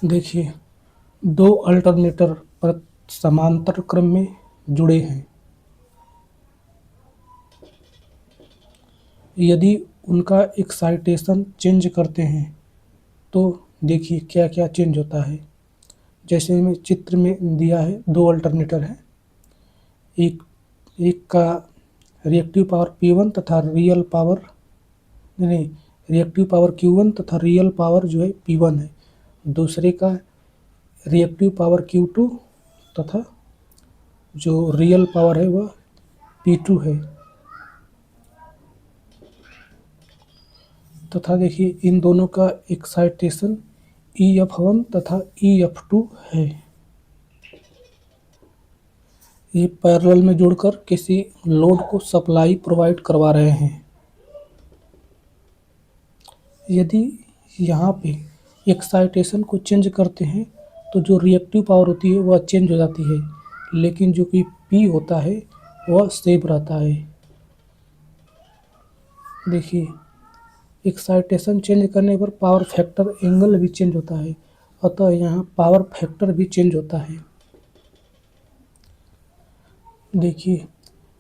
देखिए, 2 अल्टरनेटर पर समांतर क्रम में जुड़े हैं। यदि उनका एक्साइटेशन चेंज करते हैं तो देखिए क्या-क्या चेंज होता है। जैसे में चित्र में दिया है 2 अल्टरनेटर हैं। एक एक का रिएक्टिव पावर P1 तथा रियल पावर नहीं, रिएक्टिव पावर Q1 तथा रियल पावर जो है P1 है। दूसरे का रिएक्टिव पावर Q2 तथा जो रियल पावर है वह P2 है। तथा देखिए इन दोनों का एक्साइटेशन EF1 तथा EF2 है। ये पैरेलल में जुड़कर किसी लोड को सप्लाई प्रोवाइड करवा रहे हैं। यदि यहाँ पे एक्साइटेशन को चेंज करते हैं तो जो रिएक्टिव पावर होती है वह चेंज हो जाती है, लेकिन जो कि P होता है वह सेम रहता है। देखिए एक्साइटेशन चेंज करने पर पावर फैक्टर एंगल भी चेंज होता है, अतः यहाँ पावर फैक्टर भी चेंज होता है। देखिए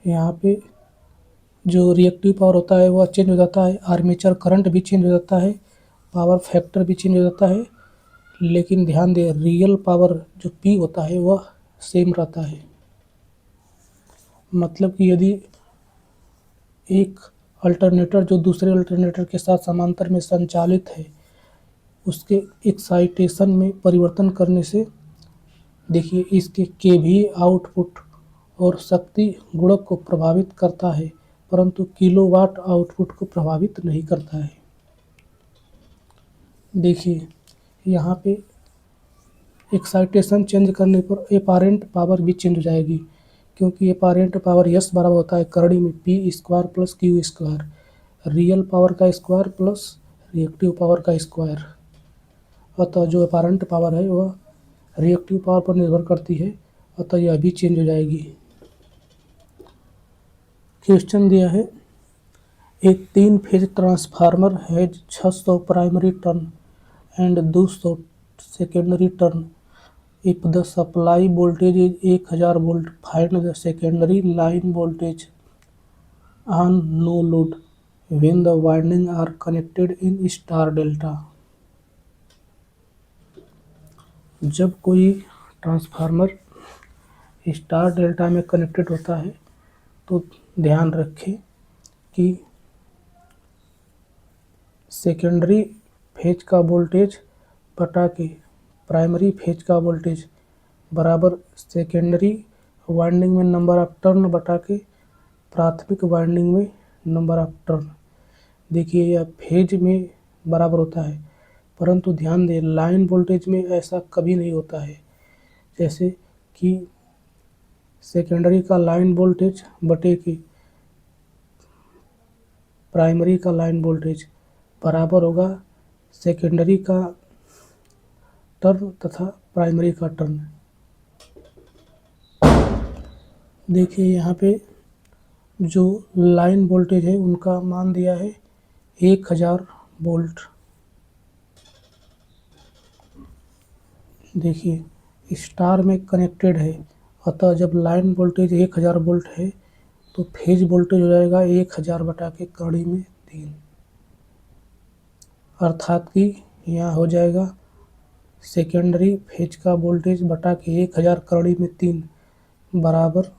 यहाँ पे जो रिएक्टिव पावर होता है वह चेंज हो जाता है, आर्मेचर करंट भी चेंज हो जाता है, पावर फैक्टर भी चेंज हो जाता है, लेकिन ध्यान दें रियल पावर जो P होता है वह सेम रहता है। मतलब कि यदि एक अल्टरनेटर जो दूसरे अल्टरनेटर के साथ समांतर में संचालित है, उसके एक्साइटेशन में परिवर्तन करने से देखिए इसके केवी आउटपुट और शक्ति गुणक को प्रभावित करता है, परंतु किलोवाट आउटपुट को प्रभावित नहीं करता है। देखिए यहाँ पे एक्साइटेशन चेंज करने पर एपारेंट पावर भी चेंज हो जाएगी, क्योंकि एपारेंट पावर यस बराबर होता है करंट में P square plus Q square, real power का स्क्वायर प्लस रिएक्टिव पावर का स्क्वायर। अतः जो एपारेंट पावर है वह रिएक्टिव पावर पर निर्भर करती है, अतः यह भी चेंज हो जाएगी। क्वेश्चन दिया है एक 3 phase transformer has 600 primary turn and 200 secondary turn. If the supply voltage is 1000 volt, find the secondary line voltage on no load when the windings are connected in star delta। जब कोई transformer star delta में connected होता है तो ध्यान रखें कि secondary phase का वोल्टेज बटा के प्राइमरी फेज का वोल्टेज बराबर सेकेंडरी वाइंडिंग में नंबर ऑफ टर्न बटा के प्राथमिक वाइंडिंग में नंबर ऑफ टर्न। देखिए यह फेज में बराबर होता है, परंतु ध्यान दें लाइन वोल्टेज में ऐसा कभी नहीं होता है। जैसे कि सेकेंडरी का लाइन वोल्टेज बटे के प्राइमरी का लाइन वोल्टेज बराबर होगा सेकेंडरी का टर्न तथा प्राइमरी का टर्न। देखिए यहाँ पे जो लाइन वोल्टेज है उनका मान दिया है 1000 वोल्ट। देखिए स्टार में कनेक्टेड है, अतः जब लाइन वोल्टेज 1000 वोल्ट है तो फेज वोल्टेज हो जाएगा 1000 बटा के कड़ी में 3, अर्थात कि यहाँ हो जाएगा सेकेंडरी फेज का वोल्टेज बटा के 1000 कड़ी में 3 बराबर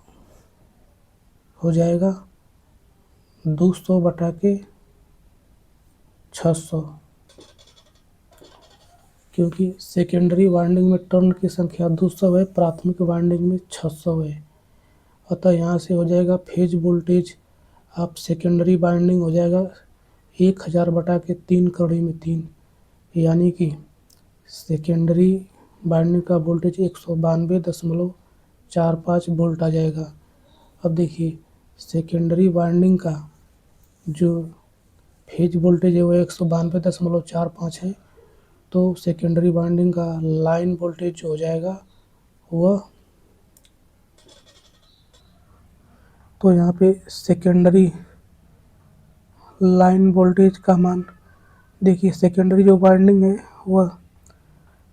हो जाएगा 200 बटा के 600, क्योंकि सेकेंडरी वाइंडिंग में टर्न की संख्या 200 है, प्राथमिक वाइंडिंग में 600 है। अतः यहाँ से हो जाएगा फेज वोल्टेज आप सेकेंडरी वाइंडिंग हो जाएगा 1000 बटा के 3 कड़ी में 3, यानी कि सेकेंडरी वाइंडिंग का वोल्टेज 192.45 वोल्ट आ जाएगा। अब देखिए सेकेंडरी वाइंडिंग का जो फेज वोल्टेज है वो 192.45 है, तो सेकेंडरी वाइंडिंग का लाइन वोल्टेज हो जाएगा वह, तो यहाँ पे सेकेंडरी लाइन वोल्टेज का मान देखिए सेकेंडरी जो वाइंडिंग है वह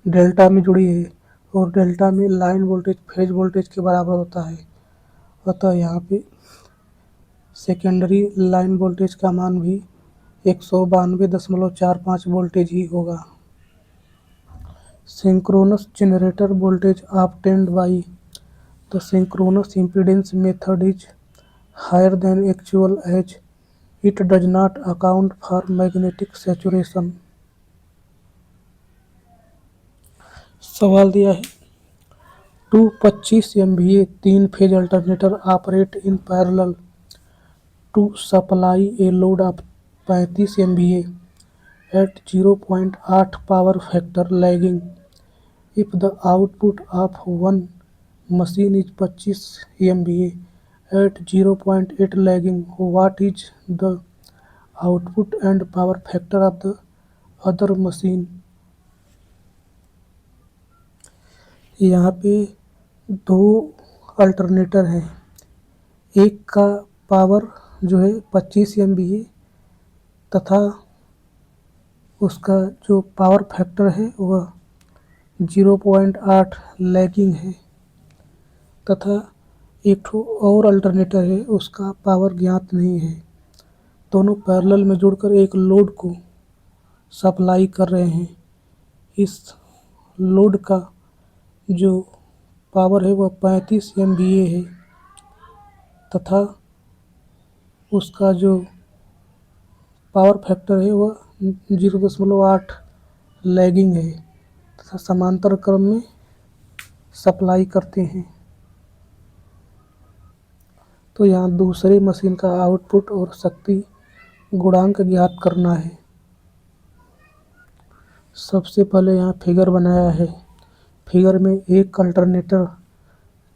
डेल्टा में जुड़ी है और डेल्टा में लाइन वोल्टेज फेज वोल्टेज के बराबर होता है। अतः यहाँ पे सेकेंडरी लाइन वोल्टेज का मान भी 192.45 वोल्टेज ही होगा। Synchronous generator voltage obtained by the synchronous impedance method is higher than actual as it does not account for magnetic saturation। सवाल दिया है 225 MVA three phase alternator operate in parallel to supply a load of 35 MVA at 0.8 power factor lagging if the output of one machine is 25 MVA at 0.8 lagging, what is the output and power factor of the other machine। यहाँ पे दो alternator हैं, एक का power जो है 25 MVA तथा उसका जो पावर फैक्टर है वह 0.8 लैगिंग है तथा एक ठो और अल्टरनेटर है उसका पावर ज्ञात नहीं है। दोनों पैरेलल में जुड़कर एक लोड को सप्लाई कर रहे हैं। इस लोड का जो पावर है वह 35 MVA है तथा उसका जो पावर फैक्टर है वह 0.8 लैगिंग है तथा समांतर क्रम में सप्लाई करते हैं। तो यहाँ दूसरे मशीन का आउटपुट और शक्ति गुणांक ज्ञात करना है। सबसे पहले यहाँ फिगर बनाया है। फिगर में एक अल्टरनेटर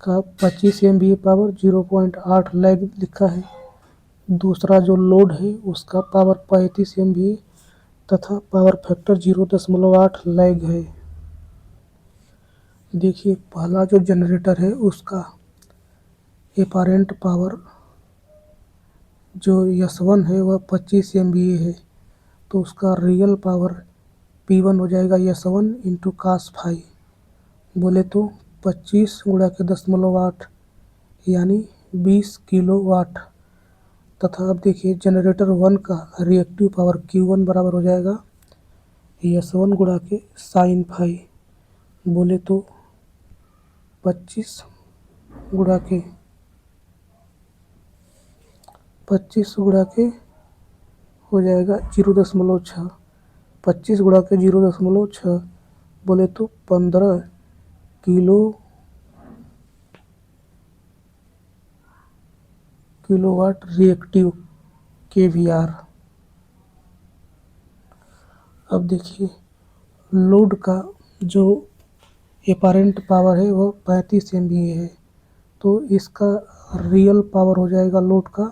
का 25 MVA पावर 0.8 लैग लिखा है। दूसरा जो लोड है उसका पावर 35 MVA तथा पावर फैक्टर 0.8 लैग है। देखिए पहला जो जनरेटर है उसका एपारेंट पावर जो S1 है वह 25 MVA है, तो उसका रियल पावर P1 हो जाएगा S1 इंटू cos फाई, बोले तो 25 गुणा के 10.8 यानी 20 किलोवाट। तथा अब देखिए जनरेटर 1 का रिएक्टिव पावर Q1 बराबर हो जाएगा S1 गुणा के साइन फाई, बोले तो 25 गुणा के हो जाएगा 0.6, 25 गुणा के 0.6 बोले तो 15 किलोवाट रिएक्टिव KVR। अब देखिए लोड का जो एपारेंट पावर है वह 35 MVA है, तो इसका रियल पावर हो जाएगा लोड का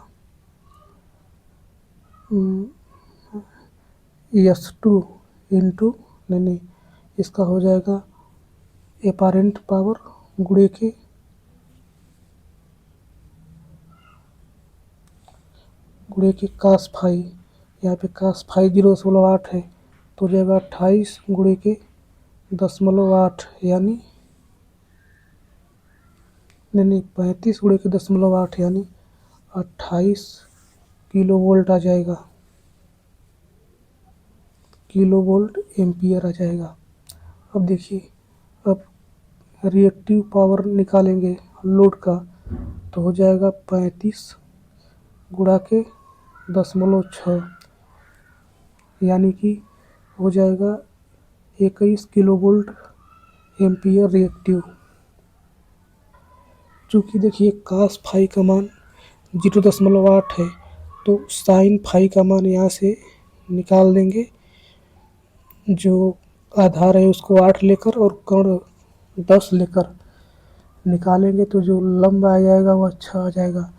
S2 इंटू नहीं इसका हो जाएगा एपारेंट पावर गुणे के cos फाई, यहाँ पे cos फाई 0.8 है तो हो जाएगा 28 गुणे के 10.8 यानी 35 गुणे के 10.8 यानी 28 किलो वोल्ट आ जाएगा, किलो वोल्ट एम्पियर आ जाएगा। अब देखिए अब रिएक्टिव पावर निकालेंगे लोड का तो हो जाएगा 35 गुणा के 10.6 यानी कि हो जाएगा 21 किलो वोल्ट एम्पियर रिएक्टिव। चूँकि देखिए cos फाई का मान 0.8 है तो साइन फाई का मान यहाँ से निकाल देंगे, जो आधार है उसको 8 लेकर और कोण 10 लेकर निकालेंगे तो जो लंब आ जाएगा वह 6 आ जाएगा,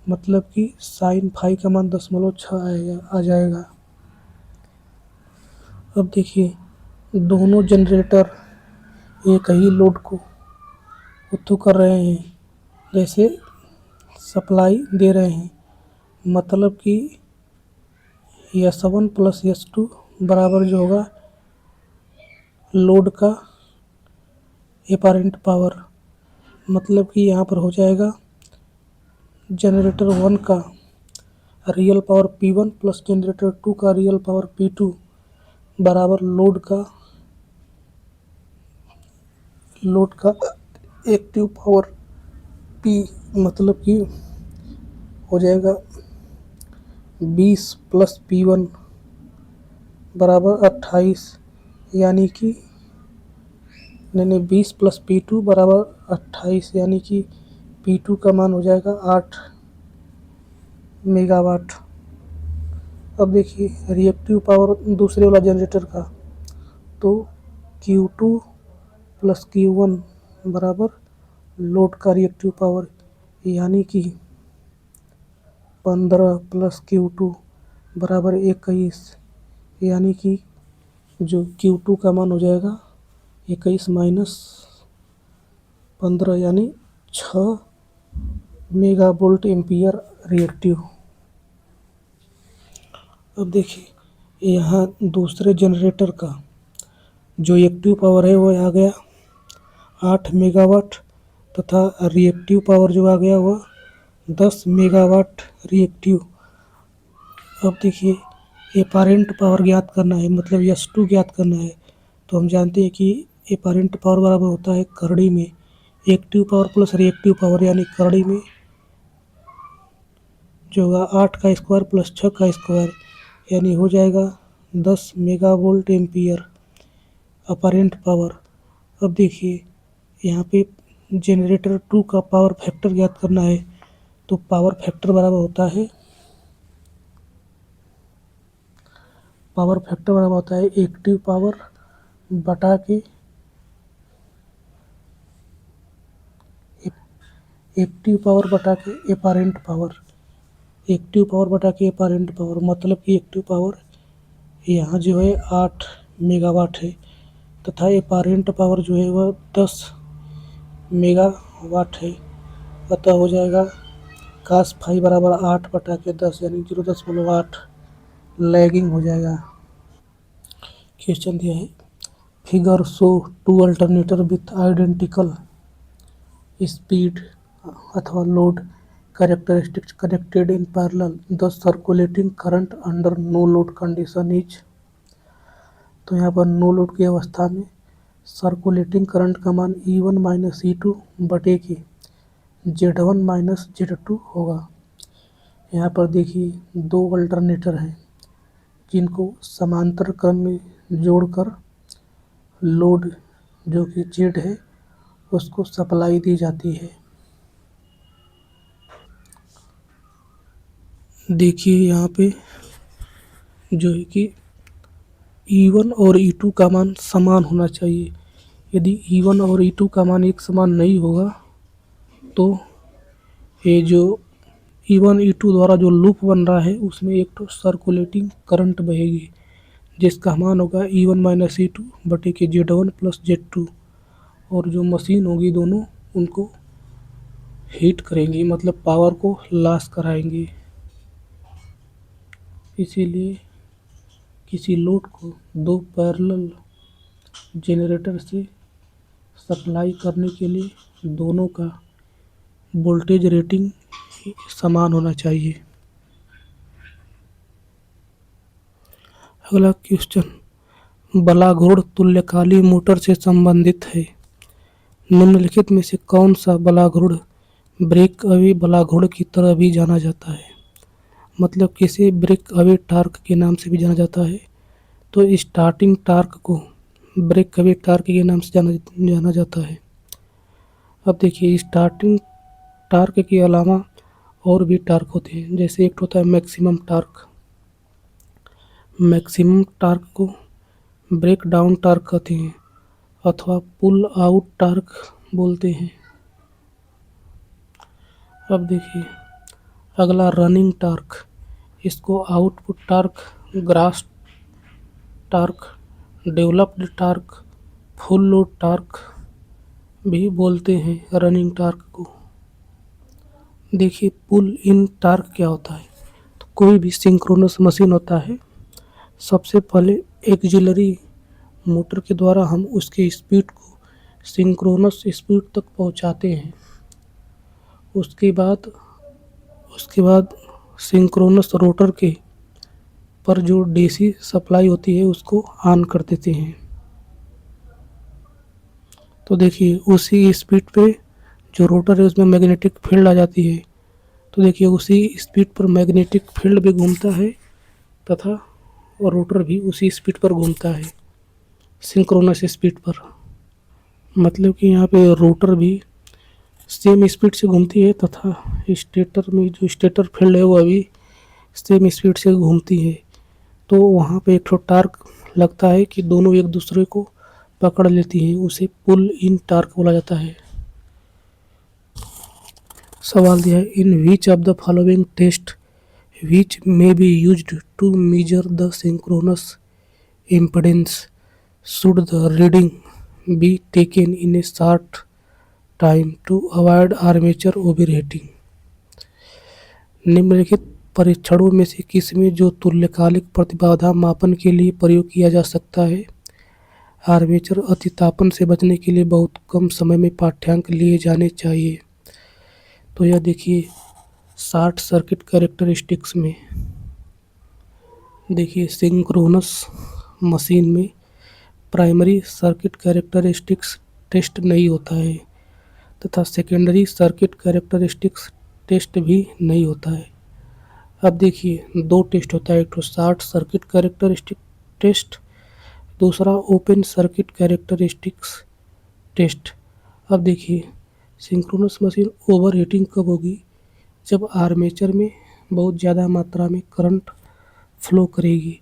मतलब कि साइन फाई का मान 10.6 आ जाएगा। अब देखिए दोनों जनरेटर एक ही लोड को उत्पन्न कर रहे हैं, जैसे सप्लाई दे रहे हैं, मतलब कि S1 प्लस S2 बराबर जो होगा लोड का एपारेंट पावर, मतलब कि यहाँ पर हो जाएगा जनरेटर 1 का real power P1 plus generator 2 का रियल पावर P2 बराबर लोड का एक्टिव पावर P, मतलब कि हो जाएगा 20 प्लस P1 बराबर 28, यानी कि नहीं 20 प्लस P2 बराबर 28, यानी कि P2 का मान हो जाएगा 8 मेगावाट। अब देखिए रिएक्टिव पावर दूसरे वाला जनरेटर का, तो Q2 प्लस Q1 बराबर लोड का रिएक्टिव पावर, यानी कि 15 प्लस Q2 बराबर 21, यानी कि जो Q2 का मान हो जाएगा 21 माइनस 15, यानी 6 मेगा वोल्ट एम्पियर रिएक्टिव। अब देखिए यहाँ दूसरे जनरेटर का जो एक्टिव पावर है वो आ गया 8 मेगावाट, तथा रिएक्टिव पावर जो आ गया वह 10 मेगावाट रिएक्टिव। अब देखिए एपारेंट पावर ज्ञात करना है, मतलब S2 ज्ञात करना है, तो हम जानते हैं कि एपारेंट पावर बराबर होता है करड़ी में active power plus reactive power, यानी करड़ी में जो होगा 8 का स्क्वायर प्लस 6 का स्क्वायर, यानी हो जाएगा 10 mega volt ampere apparent power. अब देखिए यहाँ पे जनरेटर 2 का पावर फैक्टर ज्ञात करना है, तो पावर फैक्टर बराबर होता है एक्टिव पावर बटा के एपारेंट पावर, मतलब कि एक्टिव पावर यहाँ जो है 8 मेगावाट है, तथा एपारेंट पावर जो है वह 10 मेगावाट है। अतः हो जाएगा cos फाई बराबर 8 बटा के 10, यानी 0.8 लैगिंग हो जाएगा। क्वेश्चन दिया है figure show two alternator with identical speed अथवा load characteristics connected in parallel, the circulating current under no load condition is. तो यहाँ पर नो लोड की अवस्था में सर्कुलेटिंग करंट का मान E1 माइनस E2 बटे के Z1 माइनस Z2 होगा। यहाँ पर देखिए दो अल्टरनेटर हैं जिनको समांतर क्रम में जोड़कर लोड जो कि Z है उसको सप्लाई दी जाती है। देखिए यहाँ पे जो है कि E1 और E2 का मान समान होना चाहिए। यदि E1 और E2 का मान एक समान नहीं होगा तो ये जो E1 E2 द्वारा जो लूप बन रहा है उसमें एक तो सर्कुलेटिंग करंट बहेगी जिसका मान होगा E1 माइनस E2 बटे के Z1 प्लस Z2, और जो मशीन होगी दोनों उनको हीट करेंगी, मतलब पावर को लॉस कराएंगी। इसीलिए किसी लोड को दो पैरेलल जनरेटर से सप्लाई करने के लिए दोनों का वोल्टेज रेटिंग समान होना चाहिए। अगला क्वेश्चन बलाघोड़ तुल्यकाली मोटर से संबंधित है। निम्नलिखित में से कौन सा बलाघोड़ ब्रेक अवे बलाघोड़ की तरह भी जाना जाता है, मतलब किसे ब्रेक अवे टार्क के नाम से भी जाना जाता है। तो स्टार्टिंग टार्क को ब्रेक अवे टार्क के नाम से जाना जाता है। अब देखिए स्टार्टिंग टार्क के अलावा और भी टार्क होते हैं, जैसे एक होता है मैक्सिमम टार्क। मैक्सिमम टार्क को ब्रेक डाउन टार्क कहते हैं अथवा पुल आउट टार्क बोलते हैं। अब देखिए अगला रनिंग टार्क, इसको output torque, grass torque, developed torque, full load torque भी बोलते हैं रनिंग टार्क को। देखिए पुल इन टार्क क्या होता है, तो कोई भी सिंक्रोनस मशीन होता है, सबसे पहले एक्सिलरी मोटर के द्वारा हम उसकी स्पीड को सिंक्रोनस स्पीड तक पहुंचाते हैं। उसके बाद उसके बाद सिंक्रोनस रोटर के पर जो डीसी सप्लाई होती है उसको ऑन कर देते हैं। तो देखिए उसी स्पीड पे जो रोटर है उसमें मैग्नेटिक फील्ड आ जाती है। तो देखिए उसी स्पीड पर मैग्नेटिक फील्ड भी घूमता है तथा रोटर भी उसी स्पीड पर घूमता है, सिंक्रोनस स्पीड पर। मतलब कि यहाँ पे रोटर भी सेम स्पीड से घूमती है तथा स्टेटर में जो स्टेटर फील्ड है वह भी सेम स्पीड से घूमती है। तो वहाँ पे एक ठो टार्क लगता है कि दोनों एक दूसरे को पकड़ लेती हैं, उसे पुल इन टार्क बोला जाता है। सवाल दिया है, in which of the following test which may be used to measure the synchronous impedance should the reading be taken in a short time to avoid armature overheating। निम्नलिखित परीक्षणों में से किस में जो तुल्यकालिक प्रतिबाधा मापन के लिए प्रयोग किया जा सकता है? आर्मेचर अतितापन से बचने के लिए बहुत कम समय में पाठ्यांक लिए जाने चाहिए। तो यह देखिए शॉर्ट सर्किट कैरेक्टरिस्टिक्स में देखिए सिंक्रोनस मशीन में प्राइमरी सर्किट कैरेक्टरिस्टिक्स टेस्ट नहीं होता है तथा सेकेंडरी सर्किट कैरेक्टरिस्टिक्स टेस्ट भी नहीं होता है। अब देखिए दो टेस्ट होता है, एक तो शॉर्ट सर्किट कैरेक्टरिस्टिक टेस्ट, दूसरा ओपन सर्किट कैरेक्टरिस्टिक्स टेस्ट। अब देखिए सिंक्रोनस मशीन ओवर हीटिंग कब होगी? जब आर्मेचर में बहुत ज़्यादा मात्रा में करंट फ्लो करेगी।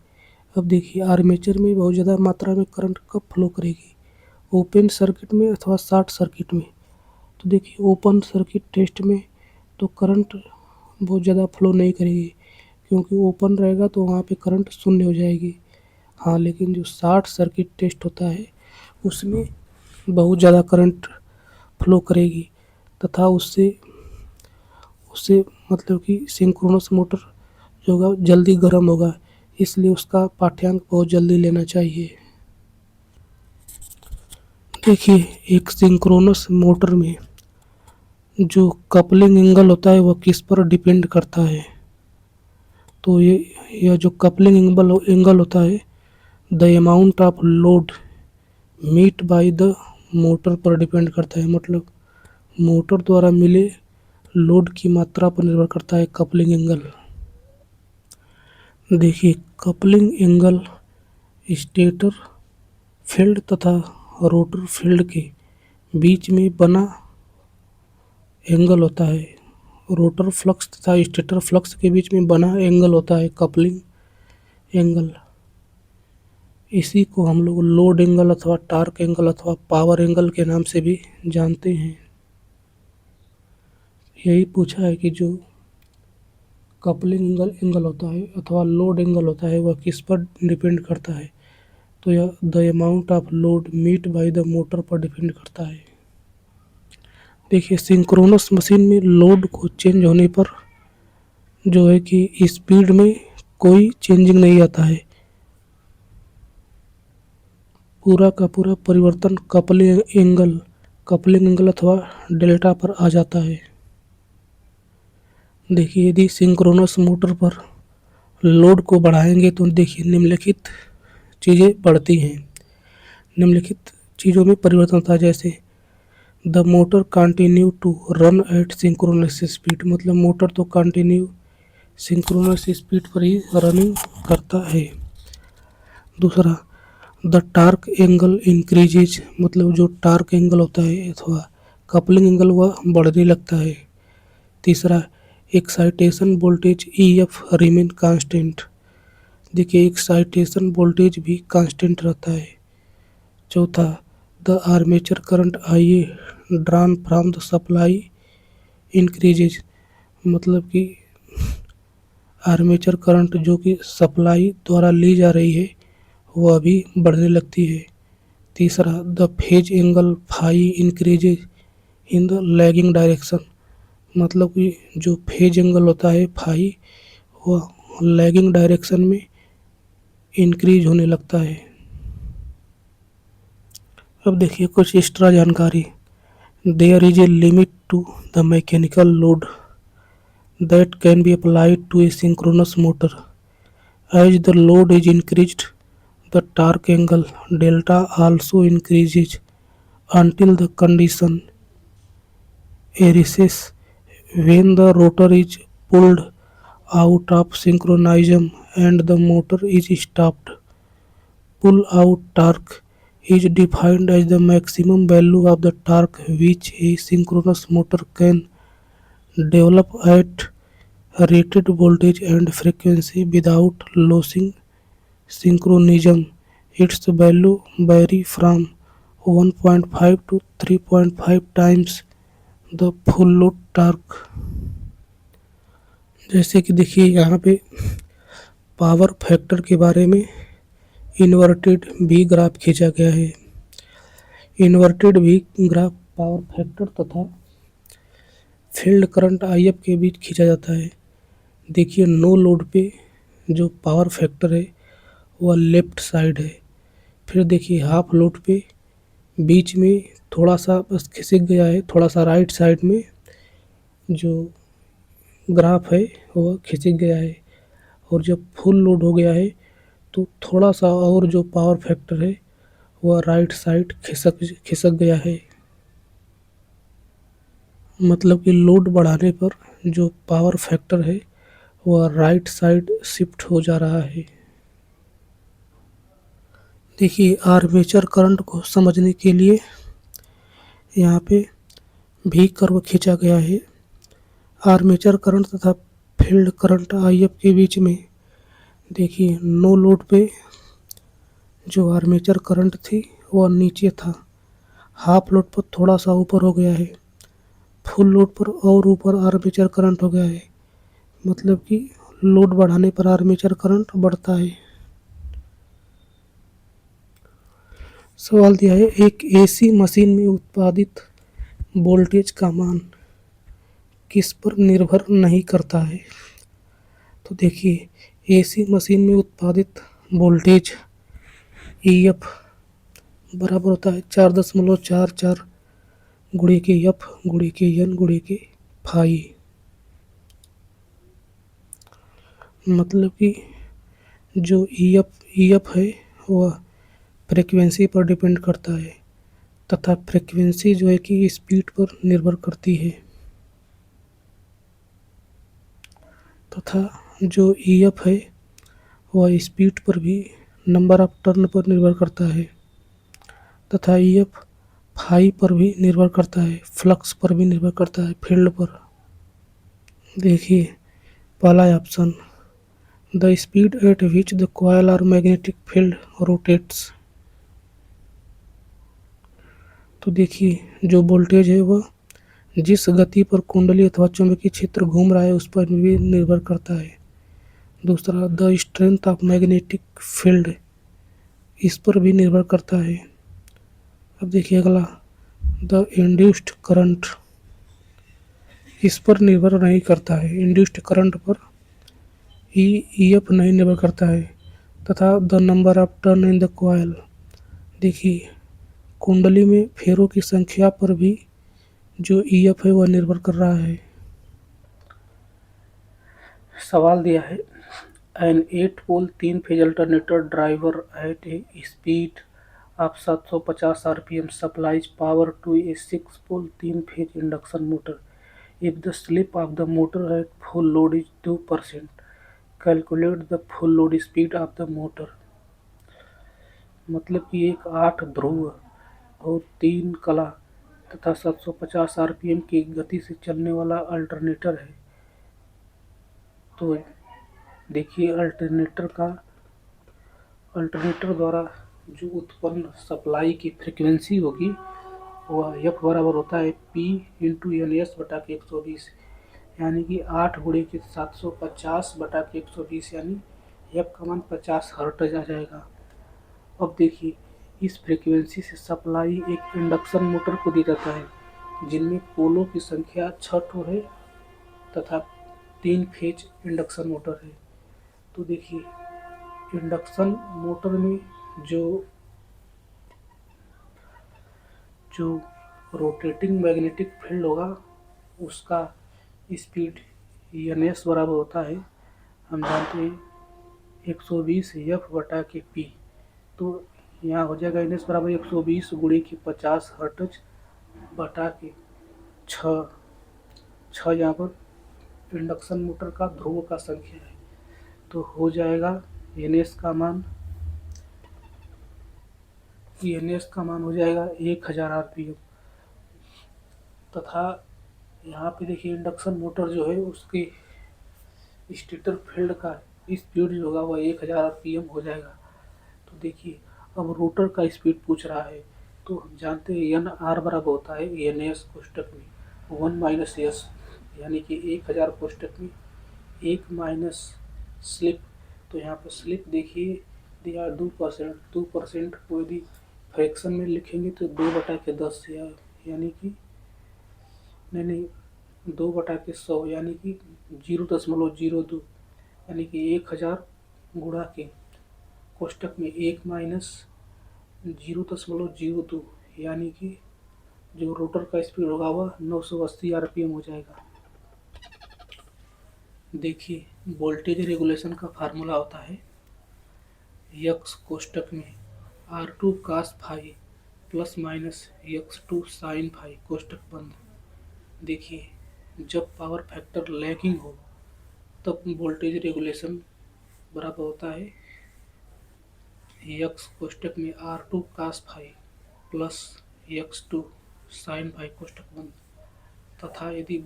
अब देखिए आर्मेचर में बहुत ज़्यादा मात्रा में करंट कब फ्लो करेगी? ओपन सर्किट में अथवा शॉर्ट सर्किट में। तो देखिए ओपन सर्किट टेस्ट में तो करंट बहुत ज़्यादा फ्लो नहीं करेगी, क्योंकि ओपन रहेगा तो वहाँ पे करंट शून्य हो जाएगी। हाँ, लेकिन जो शॉर्ट सर्किट टेस्ट होता है उसमें बहुत ज़्यादा करंट फ्लो करेगी तथा उससे उससे मतलब कि सिंक्रोनस मोटर जो होगा जल्दी गर्म होगा, इसलिए उसका पाठ्यांक बहुत जल्दी लेना चाहिए। देखिए एक सिंक्रोनस मोटर में जो कपलिंग एंगल होता है वह किस पर डिपेंड करता है? तो यह जो कपलिंग एंगल होता है the amount of load meet by the motor पर डिपेंड करता है। मतलब मोटर द्वारा मिले लोड की मात्रा पर निर्भर करता है कपलिंग एंगल। देखिए कपलिंग एंगल स्टेटर फील्ड तथा रोटर फील्ड के बीच में बना एंगल होता है। रोटर फ्लक्स तथा स्टेटर फ्लक्स के बीच में बना एंगल होता है कपलिंग एंगल। इसी को हम लोग लोड एंगल अथवा टार्क एंगल अथवा पावर एंगल के नाम से भी जानते हैं। यही पूछा है कि जो कपलिंग एंगल होता है अथवा लोड एंगल होता है वह किस पर डिपेंड करता है? तो यह the amount of load meet by the motor पर डिपेंड करता है। देखिए सिंक्रोनस मशीन में लोड को चेंज होने पर जो है कि स्पीड में कोई चेंजिंग नहीं आता है, पूरा का पूरा परिवर्तन कपलिंग एंगल अथवा डेल्टा पर आ जाता है। देखिए यदि सिंक्रोनस मोटर पर लोड को बढ़ाएंगे तो देखिए निम्नलिखित चीज़ें बढ़ती हैं। निम्नलिखित चीज़ों में परिवर्तन होता है, जैसे the motor continue to run at synchronous speed. मतलब मोटर तो कंटिन्यू सिंक्रोनस स्पीड पर ही रनिंग करता है। दूसरा द टार्क एंगल इंक्रीजेज। मतलब जो टार्क एंगल होता है अथवा कपलिंग एंगल वह बढ़ने लगता है। तीसरा excitation voltage EF remain constant. देखिए एक्साइटेशन वोल्टेज भी कांस्टेंट रहता है। चौथा the armature current IA drawn from the supply increases. मतलब कि आर्मेचर करंट जो कि सप्लाई द्वारा ली जा रही है वह भी बढ़ने लगती है। तीसरा the phase angle phi increases in the lagging direction. मतलब कि जो फेज एंगल होता है फाई वह लैगिंग डायरेक्शन में इंक्रीज होने लगता है। अब देखिए कुछ एक्स्ट्रा जानकारी। There is a limit to the mechanical load that can be applied to a synchronous motor. As the load is increased, the torque angle delta also increases until the condition arises when the rotor is pulled out of synchronism and the motor is stopped. Pull out torque is defined as the maximum value of the torque which a synchronous motor can develop at rated voltage and frequency without losing synchronism. Its value vary from 1.5 to 3.5 times the full load torque। जैसे कि देखिए यहाँ पे power factor के बारे में inverted भी graph खींचा गया है। इन्वर्टेड भी ग्राफ पावर फैक्टर तथा फील्ड करंट IF के बीच खींचा जाता है। देखिए नो लोड पे जो पावर फैक्टर है वह लेफ्ट साइड है। फिर देखिए हाफ लोड पे बीच में थोड़ा सा बस खिसक गया है, थोड़ा सा राइट साइड में जो ग्राफ है वह खिसक गया है। और जब फुल लोड हो गया है तो थोड़ा सा और जो पावर फैक्टर है वह राइट साइड खिसक गया है। मतलब कि लोड बढ़ाने पर जो पावर फैक्टर है वह राइट साइड शिफ्ट हो जा रहा है। देखिए आर्मेचर करंट को समझने के लिए यहाँ पे भी कर्व खींचा गया है। आर्मेचर करंट तथा फील्ड करंट IF के बीच में देखिए नो लोड पे जो आर्मेचर करंट थी वह नीचे था, हाफ लोड पर थोड़ा सा ऊपर हो गया है, फुल लोड पर और ऊपर आर्मेचर करंट हो गया है। मतलब कि लोड बढ़ाने पर आर्मेचर करंट बढ़ता है। सवाल दिया है एक AC मशीन में उत्पादित वोल्टेज का मान किस पर निर्भर नहीं करता है। तो देखिए AC मशीन में उत्पादित वोल्टेज EF बराबर होता है 4.44 गुणे के F गुणे के N गुणे के फाई। मतलब कि जो EF है वह फ्रीक्वेंसी पर डिपेंड करता है तथा फ्रीक्वेंसी जो है कि स्पीड पर निर्भर करती है तथा जो EF है वह स्पीड पर भी नंबर ऑफ टर्न पर निर्भर करता है तथा EF फाई पर भी निर्भर करता है, फ्लक्स पर भी निर्भर करता है, फील्ड पर। देखिए पहला option the speed at which the coil और मैग्नेटिक फील्ड रोटेट्स। तो देखिए जो वोल्टेज है वह जिस गति पर कुंडली अथवा चुंबकीय क्षेत्र घूम रहा है उस पर भी निर्भर करता है। दूसरा the strength of magnetic field, इस पर भी निर्भर करता है। अब देखिए अगला द इंड्यूस्ड करंट, इस पर निर्भर नहीं करता है। इंड्यूस्ड करंट पर EF नहीं निर्भर करता है। तथा the number of turn in the coil, देखिए कुंडली में फेरों की संख्या पर भी जो EF है वह निर्भर कर रहा है। सवाल दिया है an 8 pole 3 phase alternator driver at a speed of 750 RPM supplies power to a 6 pole 3 phase induction motor if the slip of the motor at full load is 2%, calculate the full load speed of the motor. मतलब कि एक 8 ध्रुव और 3 कला तथा 750 RPM की गति से चलने वाला अल्टरनेटर है। तो देखिए अल्टरनेटर द्वारा जो उत्पन्न सप्लाई की फ्रीक्वेंसी होगी वह F बराबर होता है P इंटू NS बटा के 120, यानी कि 8 गुणे के 750 बटा के 120, यानी F का मान 50 हर्ट्ज आ जाएगा। अब देखिए इस फ्रीक्वेंसी से सप्लाई एक इंडक्शन मोटर को दी जाता है जिनमें पोलों की संख्या 6 ठो है तथा 3 फेज इंडक्शन मोटर है। तो देखिए इंडक्शन मोटर में जो जो रोटेटिंग मैग्नेटिक फील्ड होगा उसका स्पीड एन एस बराबर होता है, हम जानते हैं 120 एफ बटा के पी। तो यहाँ हो जाएगा एन एस बराबर 120 गुणे के 50 हर्ट्ज बटा के छः। यहाँ पर इंडक्शन मोटर का ध्रुव का संख्या है, तो हो जाएगा एन एस का मान हो जाएगा 1000 आरपीएम। तथा यहाँ पे देखिए इंडक्शन मोटर जो है उसकी स्टेटर फील्ड का स्पीड जो होगा वह 1000 आरपीएम हो जाएगा। तो देखिए अब रोटर का स्पीड पूछ रहा है, तो हम जानते हैं एन आर बराबर होता है एन एस कोष्टक में 1 माइनस एस, यानी कि 1000 कोष्टक में 1 माइनस स्लिप। तो यहाँ पर स्लिप देखिए दिया 2%। 2% को यदि फ्रैक्शन में लिखेंगे तो 2/10 यानी कि नहीं 2/100 यानी कि 0.02, यानी कि 1000 गुणा के कोष्टक में 1 माइनस 0.02, यानी कि जो रोटर का स्पीड होगा वह 980 आरपीएम हो जाएगा। देखिए वोल्टेज रेगुलेशन का फार्मूला होता है यक्स कोष्टक में R2 cos phi plus minus x2 sine phi कोष्टक बंद। देखिए जब पावर फैक्टर लैगिंग हो तब वोल्टेज रेगुलेशन बराबर होता है यक्स कोष्टक में R2 cos phi plus x2 sine phi कोष्टक बंद। तथा यदि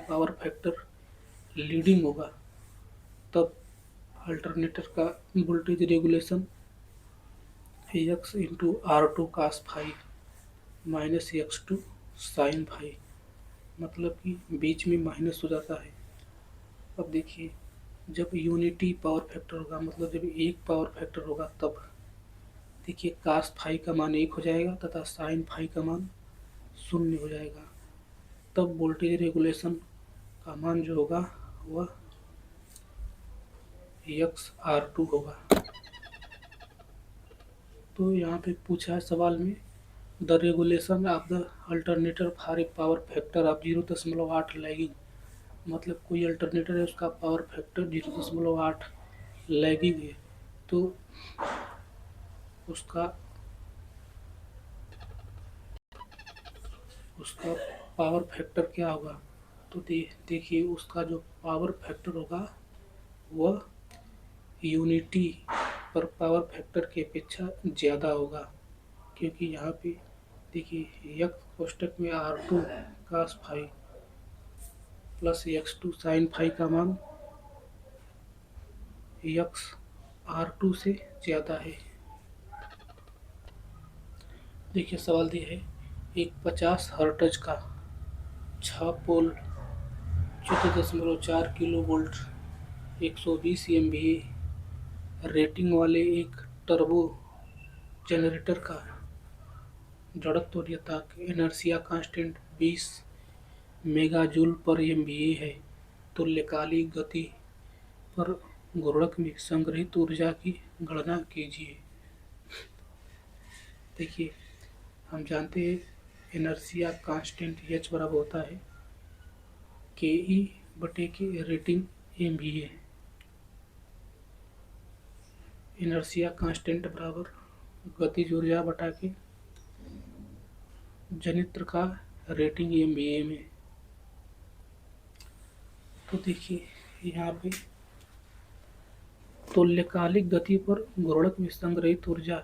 पावर फैक्टर लीडिंग होगा तब अल्टरनेटर का voltage regulation x into R2 cos phi minus x2 sine phi, मतलब कि बीच में माइनस हो जाता है। अब देखिए जब यूनिटी पावर फैक्टर होगा, मतलब जब एक पावर फैक्टर होगा, तब देखिए cos फाई का मान 1 हो जाएगा तथा साइन फाई का मान 0 हो जाएगा। तब वोल्टेज रेगुलेशन का मान जो होगा वह XR2 होगा। तो यहाँ पे पूछा है सवाल में the regulation of the alternator for a power factor of 0.8 lagging, मतलब कोई अल्टरनेटर है उसका पावर फैक्टर 0.8 लैगिंग है, तो उसका पावर फैक्टर क्या होगा। तो देखिए उसका जो पावर फैक्टर होगा वह यूनिटी पर पावर फैक्टर की अपेक्षा ज़्यादा होगा, क्योंकि यहाँ पे देखिए यक्स कोष्टक में R2 cos phi plus x2 sine phi का मान XR2 से ज़्यादा है। देखिए सवाल दिया है एक 50 हर्ट्ज का 6 पोल 14.4 किलो वोल्ट 120 MVA रेटिंग वाले एक टर्बो जनरेटर का जड़त्व इनर्शिया कांस्टेंट 20 मेगाजूल पर MVA है। तुल्यकालिक गति पर गुणक में संग्रहित ऊर्जा की गणना कीजिए। देखिए हम जानते हैं इनर्शिया कांस्टेंट H बराबर होता है KE बटे के रेटिंग MVA। इनर्शिया कांस्टेंट बराबर गतिज ऊर्जा बटा के जनित्र का रेटिंग MVA में। तो देखिए यहाँ पे तुल्यकालिक गति पर गुणक में संग्रहित ऊर्जा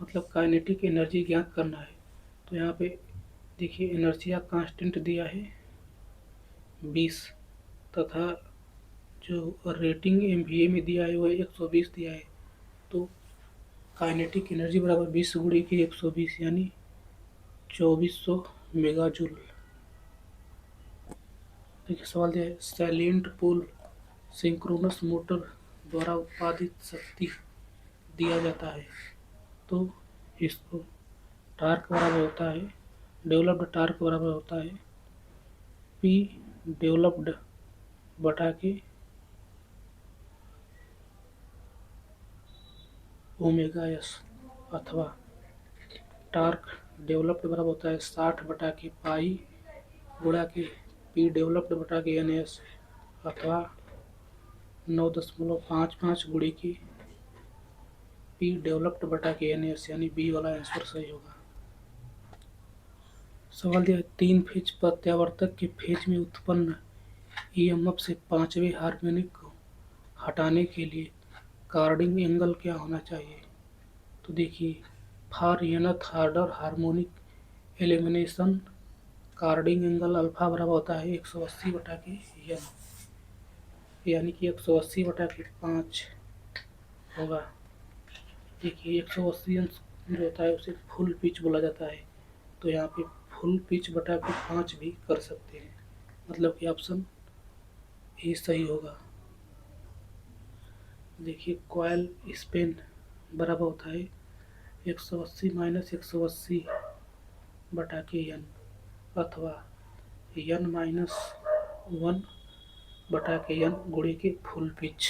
मतलब काइनेटिक एनर्जी ज्ञात करना है। तो यहाँ पे देखिए इनर्शिया कांस्टेंट दिया है 20 तथा जो रेटिंग MVA में दिया है वह 120 दिया है। तो काइनेटिक एनर्जी बराबर 20 गुणे के 120 यानी 2400 मेगाजूल। देखिए सवाल दिया है साइलेंट पोल सिंक्रोनस मोटर द्वारा उत्पादित शक्ति दिया जाता है, तो इसको टार्क बराबर होता है डेवलप्ड टार्क बराबर होता है P डेवलप्ड बटा के ओमेगा S, अथवा टार्क डेवलप्ड बराबर होता है 60 बटा के पाई गुणा के पी डेवलप्ड बटा के एन एस अथवा 9.55 गुणे की पी डेवलप्ड बटा के एन एस, यानी बी वाला आंसर सही होगा। सवाल दिया है 3 फेज प्रत्यावर्तक के फेज में उत्पन्न ईएमएफ से पांचवें हार्मोनिक को हटाने के लिए कार्डिंग एंगल क्या होना चाहिए। तो देखिए, for nth order harmonic elimination carding angle alpha बराबर होता है 180 बटा के एन, यानी कि 180 बटा के 5 होगा। देखिए 180 अंश जो होता है उसे फुल पिच बोला जाता है, तो यहाँ पे फुल पिच बटा के 5 भी कर सकते हैं, मतलब कि ऑप्शन ए सही होगा। देखिए कॉइल स्पिन बराबर होता है 180 माइनस 180 बटा के एन अथवा एन माइनस 1 बटा के एन गुणे के फुल पिच।